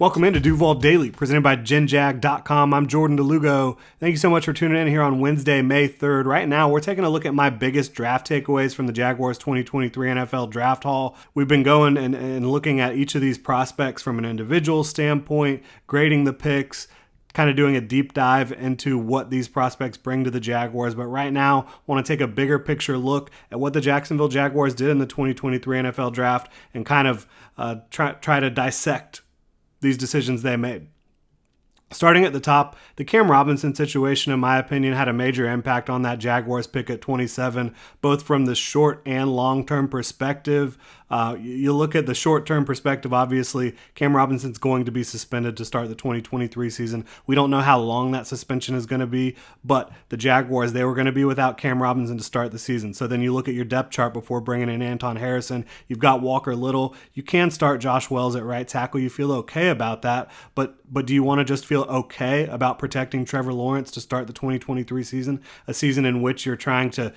Welcome into Duval Daily, presented by GenJag.com. I'm Jordan Lugo. Thank you so much for tuning in here on Wednesday, May 3rd. Right now, we're taking a look at my biggest draft takeaways from the Jaguars 2023 NFL Draft Haul. We've been going and looking at each of these prospects from an individual standpoint, grading the picks, kind of doing a deep dive into what these prospects bring to the Jaguars. But right now, I want to take a bigger picture look at what the Jacksonville Jaguars did in the 2023 NFL Draft and kind of try to dissect these decisions they made. Starting at the top, the Cam Robinson situation, in my opinion, had a major impact on that Jaguars pick at 27, both from the short and long-term perspective. You look at the short-term perspective, obviously, Cam Robinson's going to be suspended to start the 2023 season. We don't know how long that suspension is going to be, but the Jaguars, they were going to be without Cam Robinson to start the season. So then you look at your depth chart before bringing in Anton Harrison. You've got Walker Little. You can start Josh Wells at right tackle. You feel okay about that, but do you want to just feel okay about protecting Trevor Lawrence to start the 2023 season, a season in which you're trying to,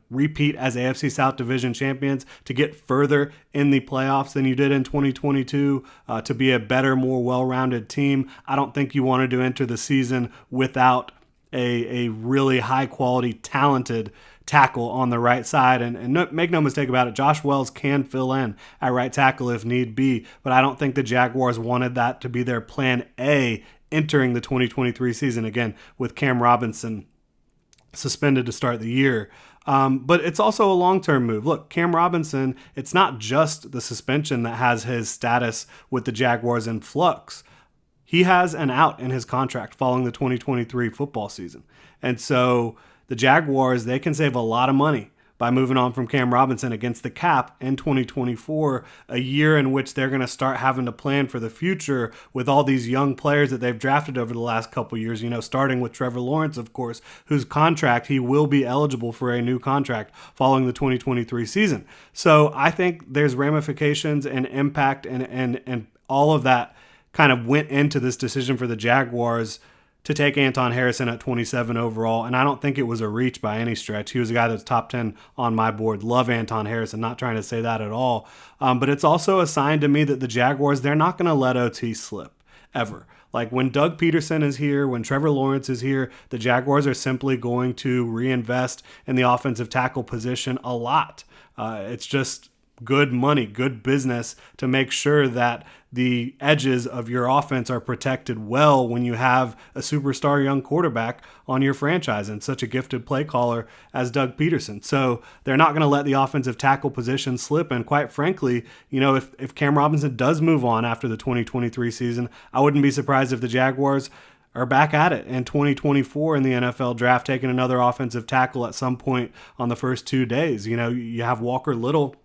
repeat as AFC South Division champions, to get further in the playoffs than you did in 2022, to be a better, more well-rounded team? I don't think you wanted to enter the season without a really high-quality, talented tackle on the right side. And make no mistake about it, Josh Wells can fill in at right tackle if need be, but I don't think the Jaguars wanted that to be their plan A entering the 2023 season, again, with Cam Robinson suspended to start the year. But it's also a long-term move. Look, Cam Robinson, it's not just the suspension that has his status with the Jaguars in flux. He has an out in his contract following the 2023 football season. And so the Jaguars, they can save a lot of money by moving on from Cam Robinson against the cap in 2024, a year in which they're going to start having to plan for the future with all these young players that they've drafted over the last couple years, starting with Trevor Lawrence, of course, whose contract, he will be eligible for a new contract following the 2023 season. So I think there's ramifications and impact and all of that kind of went into this decision for the Jaguars to take Anton Harrison at 27 overall, and I don't think it was a reach by any stretch. He was a guy that's top 10 on my board. Love Anton Harrison, not trying to say that at all. But it's also a sign to me that the Jaguars, they're not going to let OT slip, ever. Like when Doug Peterson is here, when Trevor Lawrence is here, the Jaguars are simply going to reinvest in the offensive tackle position a lot. It's just good money, good business to make sure that the edges of your offense are protected well when you have a superstar young quarterback on your franchise and such a gifted play caller as Doug Peterson. So they're not going to let the offensive tackle position slip. And quite frankly, if Cam Robinson does move on after the 2023 season, I wouldn't be surprised if the Jaguars are back at it in 2024 in the NFL draft, taking another offensive tackle at some point on the first 2 days. You have Walker Little.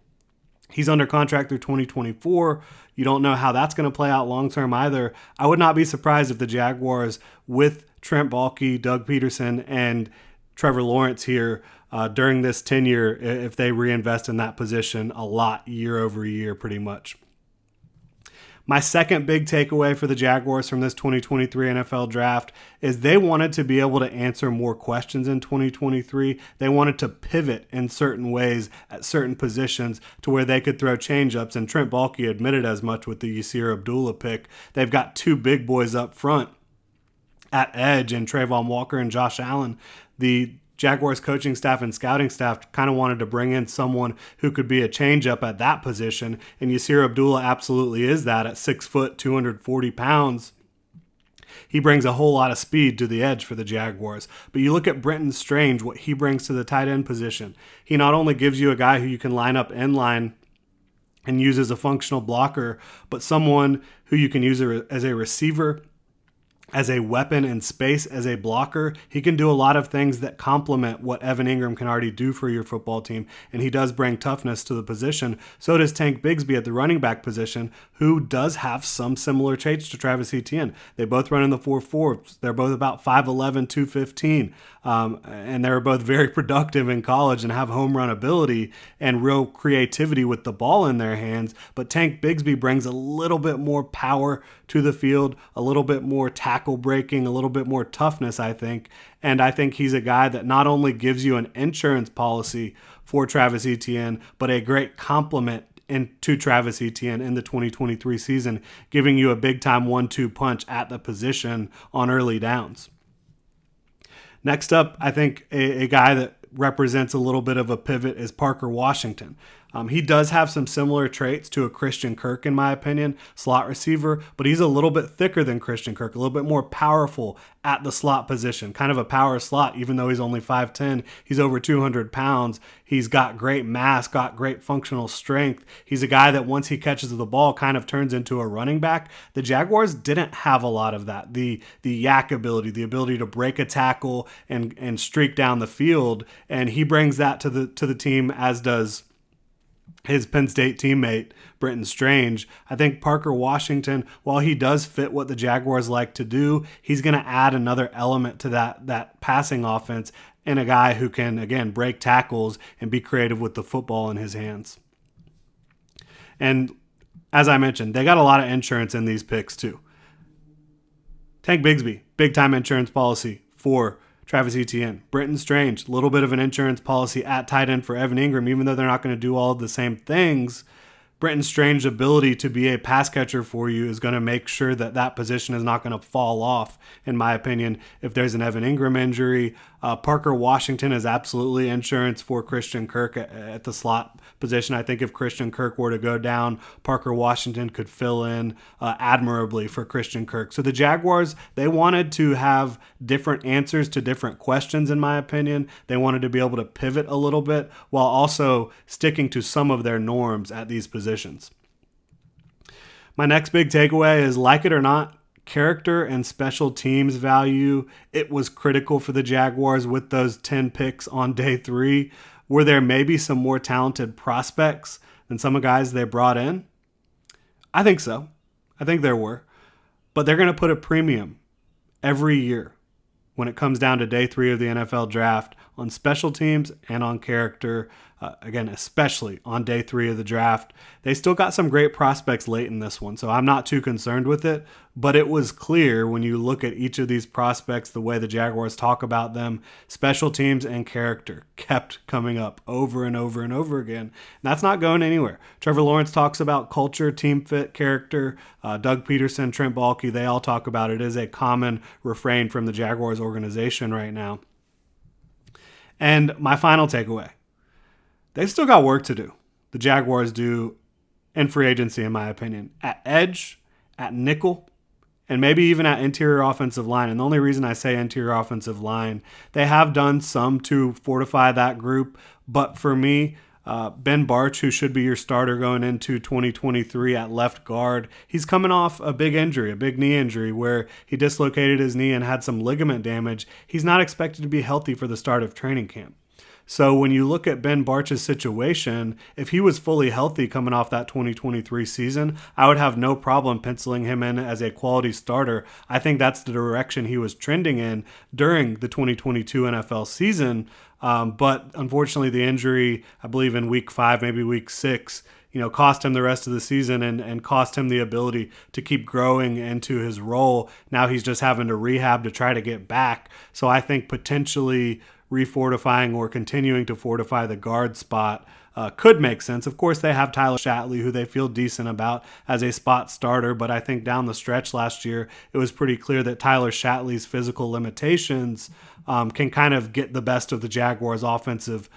He's under contract through 2024. You don't know how that's going to play out long-term either. I would not be surprised if the Jaguars, with Trent Baalke, Doug Peterson, and Trevor Lawrence here during this tenure, if they reinvest in that position a lot year over year pretty much. My second big takeaway for the Jaguars from this 2023 NFL draft is they wanted to be able to answer more questions in 2023. They wanted to pivot in certain ways at certain positions to where they could throw changeups, and Trent Baalke admitted as much with the Yasir Abdullah pick. They've got two big boys up front at edge and Trayvon Walker and Josh Allen. The Jaguars coaching staff and scouting staff kind of wanted to bring in someone who could be a changeup at that position, and Yasir Abdullah absolutely is that at 6 foot, 240 pounds. He brings a whole lot of speed to the edge for the Jaguars. But you look at Brenton Strange, what he brings to the tight end position. He not only gives you a guy who you can line up in line and use as a functional blocker, but someone who you can use as a receiver, as a weapon in space, as a blocker. He can do a lot of things that complement what Evan Ingram can already do for your football team, and he does bring toughness to the position. So does Tank Bigsby at the running back position, who does have some similar traits to Travis Etienne. They both run in the 4.4. They're both about 5'11", 215, and they're both very productive in college and have home run ability and real creativity with the ball in their hands. But Tank Bigsby brings a little bit more power to the field, a little bit more tackle breaking, a little bit more toughness, I think. And I think he's a guy that not only gives you an insurance policy for Travis Etienne, but a great complement to Travis Etienne in the 2023 season, giving you a big-time 1-2 punch at the position on early downs. Next up, I think a guy that represents a little bit of a pivot is Parker Washington. He does have some similar traits to a Christian Kirk, in my opinion, slot receiver, but he's a little bit thicker than Christian Kirk, a little bit more powerful at the slot position, kind of a power slot, even though he's only 5'10", he's over 200 pounds. He's got great mass, got great functional strength. He's a guy that once he catches the ball kind of turns into a running back. The Jaguars didn't have a lot of that. The yak ability, the ability to break a tackle and streak down the field, and he brings that to the team, as does his Penn State teammate, Brenton Strange. I think Parker Washington, while he does fit what the Jaguars like to do, he's going to add another element to that passing offense, and a guy who can, again, break tackles and be creative with the football in his hands. And as I mentioned, they got a lot of insurance in these picks too. Tank Bigsby, big-time insurance policy for Travis Etienne. Brenton Strange, a little bit of an insurance policy at tight end for Evan Ingram, even though they're not going to do all of the same things. Brenton Strange's ability to be a pass catcher for you is going to make sure that position is not going to fall off, in my opinion, if there's an Evan Ingram injury. Parker Washington is absolutely insurance for Christian Kirk at the slot position. I think if Christian Kirk were to go down, Parker Washington could fill in admirably for Christian Kirk. So the Jaguars, they wanted to have different answers to different questions, in my opinion. They wanted to be able to pivot a little bit while also sticking to some of their norms at these positions. My next big takeaway is, like it or not, character and special teams value. It was critical for the Jaguars with those 10 picks on day 3. Were there maybe some more talented prospects than some of the guys they brought in? I think so. I think there were. But they're going to put a premium every year when it comes down to day 3 of the NFL draft on special teams and on character. Again, especially on day 3 of the draft. They still got some great prospects late in this one, so I'm not too concerned with it. But it was clear when you look at each of these prospects, the way the Jaguars talk about them, special teams and character kept coming up over and over and over again. And that's not going anywhere. Trevor Lawrence talks about culture, team fit, character. Doug Peterson, Trent Baalke, they all talk about it. It is a common refrain from the Jaguars organization right now. And my final takeaway. They've still got work to do. The Jaguars do in free agency, in my opinion. At edge, at nickel, and maybe even at interior offensive line. And the only reason I say interior offensive line, they have done some to fortify that group. But for me, Ben Barch, who should be your starter going into 2023 at left guard, he's coming off a big injury, a big knee injury where he dislocated his knee and had some ligament damage. He's not expected to be healthy for the start of training camp. So when you look at Ben Barch's situation, if he was fully healthy coming off that 2023 season, I would have no problem penciling him in as a quality starter. I think that's the direction he was trending in during the 2022 NFL season. But unfortunately, the injury, I believe in week 5, maybe week 6, cost him the rest of the season and cost him the ability to keep growing into his role. Now he's just having to rehab to try to get back. So I think potentially refortifying or continuing to fortify the guard spot could make sense. Of course, they have Tyler Shatley, who they feel decent about as a spot starter, but I think down the stretch last year, it was pretty clear that Tyler Shatley's physical limitations can kind of get the best of the Jaguars' offensive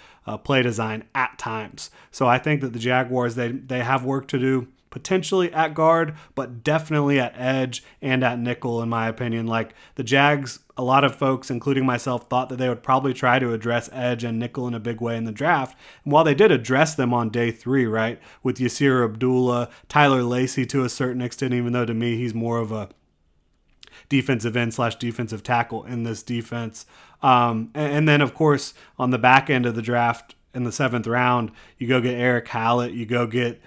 play design at times. So I think that the Jaguars, they have work to do, potentially at guard, but definitely at edge and at nickel, in my opinion. Like the Jags, a lot of folks, including myself, thought that they would probably try to address edge and nickel in a big way in the draft. And while they did address them on day 3, right, with Yasir Abdullah, Tyler Lacey to a certain extent, even though to me he's more of a defensive end / defensive tackle in this defense. And then, of course, on the back end of the draft in the 7th round, you go get Eric Hallett, you go get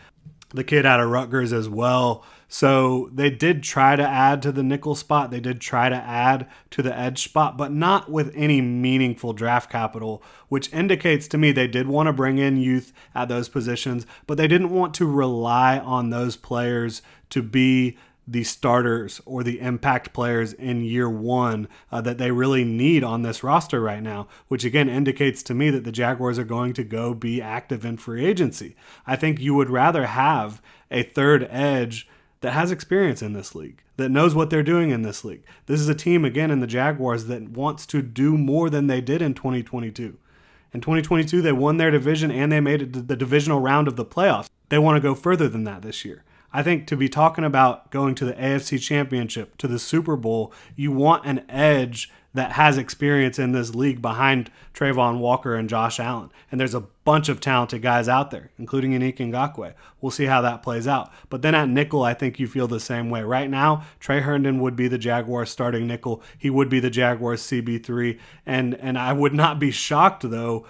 the kid out of Rutgers as well. So they did try to add to the nickel spot. They did try to add to the edge spot, but not with any meaningful draft capital, which indicates to me they did want to bring in youth at those positions, but they didn't want to rely on those players to be the starters or the impact players in year one that they really need on this roster right now, which again indicates to me that the Jaguars are going to go be active in free agency. I think you would rather have a third edge that has experience in this league, that knows what they're doing in this league. This is a team, again, in the Jaguars that wants to do more than they did in 2022. In 2022, they won their division and they made it to the divisional round of the playoffs. They want to go further than that this year. I think to be talking about going to the AFC Championship, to the Super Bowl, you want an edge that has experience in this league behind Trayvon Walker and Josh Allen. And there's a bunch of talented guys out there, including Yannick Ngakoue. We'll see how that plays out. But then at nickel, I think you feel the same way. Right now, Trey Herndon would be the Jaguars starting nickel. He would be the Jaguars CB3. And I would not be shocked, though,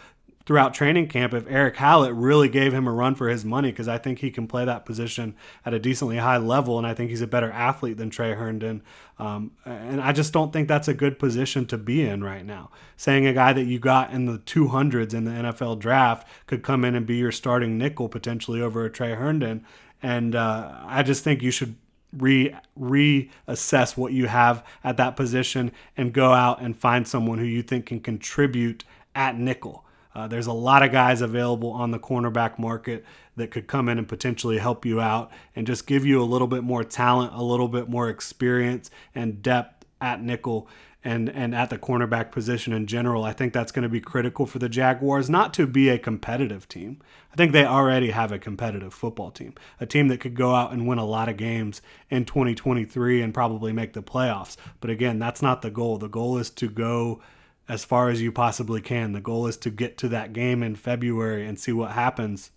throughout training camp if Eric Hallett really gave him a run for his money, because I think he can play that position at a decently high level, and I think he's a better athlete than Trey Herndon. And I just don't think that's a good position to be in right now. Saying a guy that you got in the 200s in the NFL draft could come in and be your starting nickel potentially over a Trey Herndon, and I just think you should reassess what you have at that position and go out and find someone who you think can contribute at nickel. There's a lot of guys available on the cornerback market that could come in and potentially help you out and just give you a little bit more talent, a little bit more experience and depth at nickel and at the cornerback position in general. I think that's going to be critical for the Jaguars, not to be a competitive team. I think they already have a competitive football team, a team that could go out and win a lot of games in 2023 and probably make the playoffs. But again, that's not the goal. The goal is to go as far as you possibly can. The goal is to get to that game in February and see what happens.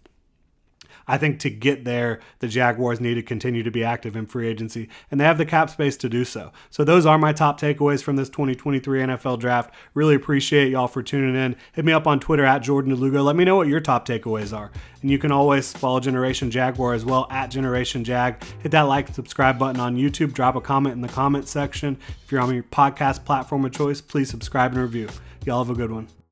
I think to get there, the Jaguars need to continue to be active in free agency, and they have the cap space to do so. So those are my top takeaways from this 2023 NFL Draft. Really appreciate y'all for tuning in. Hit me up on Twitter at Jordan Lugo. Let me know what your top takeaways are. And you can always follow Generation Jaguar as well, at Generation Jag. Hit that like and subscribe button on YouTube. Drop a comment in the comment section. If you're on your podcast platform of choice, please subscribe and review. Y'all have a good one.